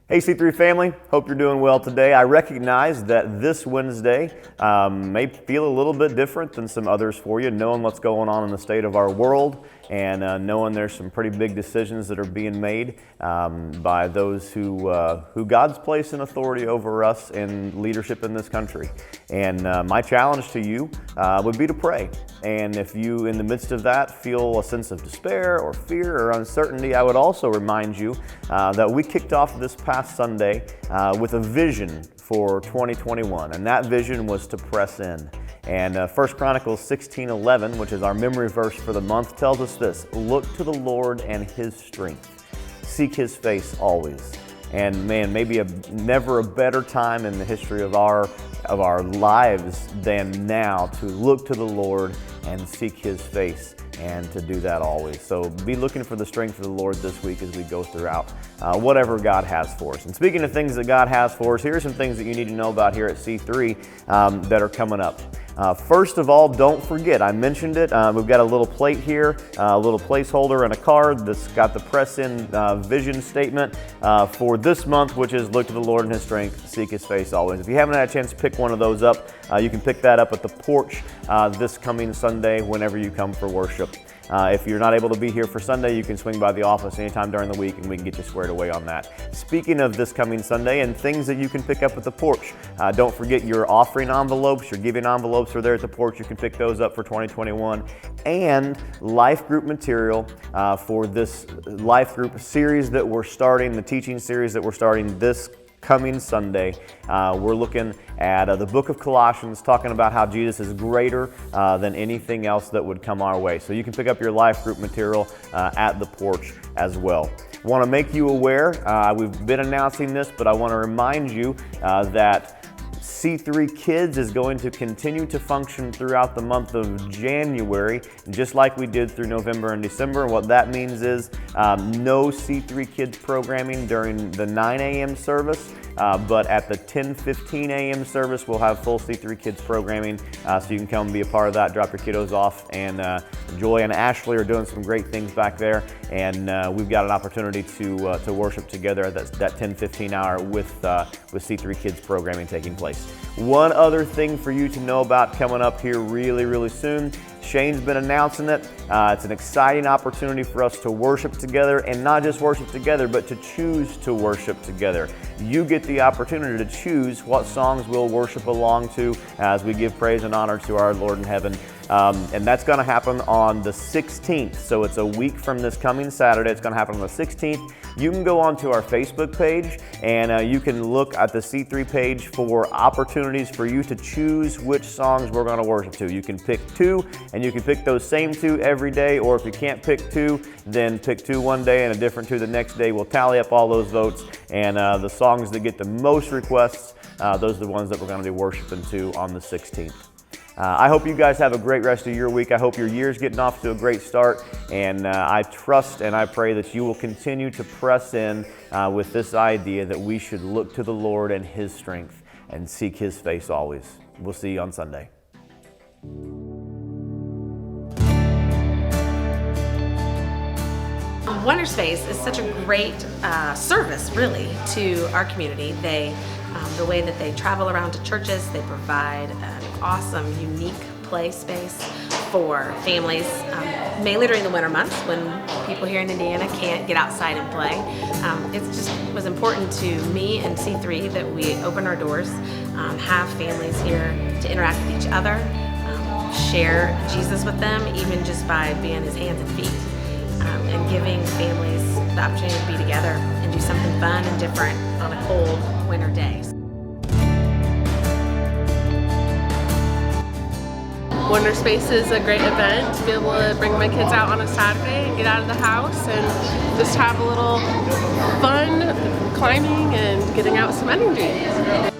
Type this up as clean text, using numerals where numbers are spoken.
Hey C3 family, hope you're doing well today. I recognize that this Wednesday may feel a little bit different than some others for you, knowing what's going on in the state of our world and knowing there's some pretty big decisions that are being made by those who God's placed in authority over us and leadership in this country. And my challenge to you would be to pray. And if you, in the midst of that, feel a sense of despair or fear or uncertainty, I would also remind you that we kicked off this past Sunday with a vision for 2021, and that vision was to press in. And 1 Chronicles 16:11, which is our memory verse for the month, tells us this: look to the Lord and His strength. Seek His face always. And man, maybe never a better time in the history of our lives than now to look to the Lord and seek His face, and to do that always. So be looking for the strength of the Lord this week as we go throughout whatever God has for us. And speaking of things that God has for us, here are some things that you need to know about here at C3 that are coming up. First of all, don't forget, I mentioned it, we've got a little plate here, a little placeholder and a card that's got the press-in vision statement for this month, which is look to the Lord and His strength, seek His face always. If you haven't had a chance to pick one of those up, you can pick that up at the porch this coming Sunday whenever you come for worship. If you're not able to be here for Sunday, you can swing by the office anytime during the week and we can get you squared away on that. Speaking of this coming Sunday and things that you can pick up at the porch, don't forget your offering envelopes, your giving envelopes are there at the porch. You can pick those up for 2021. And life group material for this life group series that we're starting, the teaching series that we're starting this coming Sunday. We're looking at the book of Colossians, talking about how Jesus is greater than anything else that would come our way. So you can pick up your life group material at the porch as well. Want to make you aware, we've been announcing this, but I want to remind you that C3 Kids is going to continue to function throughout the month of January, just like we did through November and December. And what that means is no C3 Kids programming during the 9 a.m. service, but at the 10:15 a.m. service, we'll have full C3 Kids programming, so you can come and be a part of that, drop your kiddos off. And Joy and Ashley are doing some great things back there, and we've got an opportunity to worship together at that 10:15 hour with C3 Kids programming taking place. One other thing for you to know about coming up here really soon. Shane's been announcing it. It's an exciting opportunity for us to worship together, and not just worship together, but to choose to worship together. You get the opportunity to choose what songs we'll worship along to as we give praise and honor to our Lord in heaven. And that's going to happen on the 16th. So it's a week from this coming Saturday. It's going to happen on the 16th. You can go onto our Facebook page and you can look at the C3 page for opportunities for you to choose which songs we're going to worship to. You can pick two, and you can pick those same two every day, or if you can't pick two, then pick two one day and a different two the next day. We'll tally up all those votes, and the songs that get the most requests, those are the ones that we're going to be worshiping to on the 16th. I hope you guys have a great rest of your week. I hope your year's getting off to a great start, and I trust and I pray that you will continue to press in with this idea that we should look to the Lord and His strength and seek His face always. We'll see you on Sunday. Wonder Space is such a great service, really, to our community. The way that they travel around to churches, they provide an awesome, unique play space for families, mainly during the winter months when people here in Indiana can't get outside and play. It just was important to me and C3 that we open our doors, have families here to interact with each other, share Jesus with them, even just by being His hands and feet, and giving families the opportunity to be together and do something fun and different on a cold winter day. Wonder Space is a great event to be able to bring my kids out on a Saturday and get out of the house and just have a little fun climbing and getting out some energy.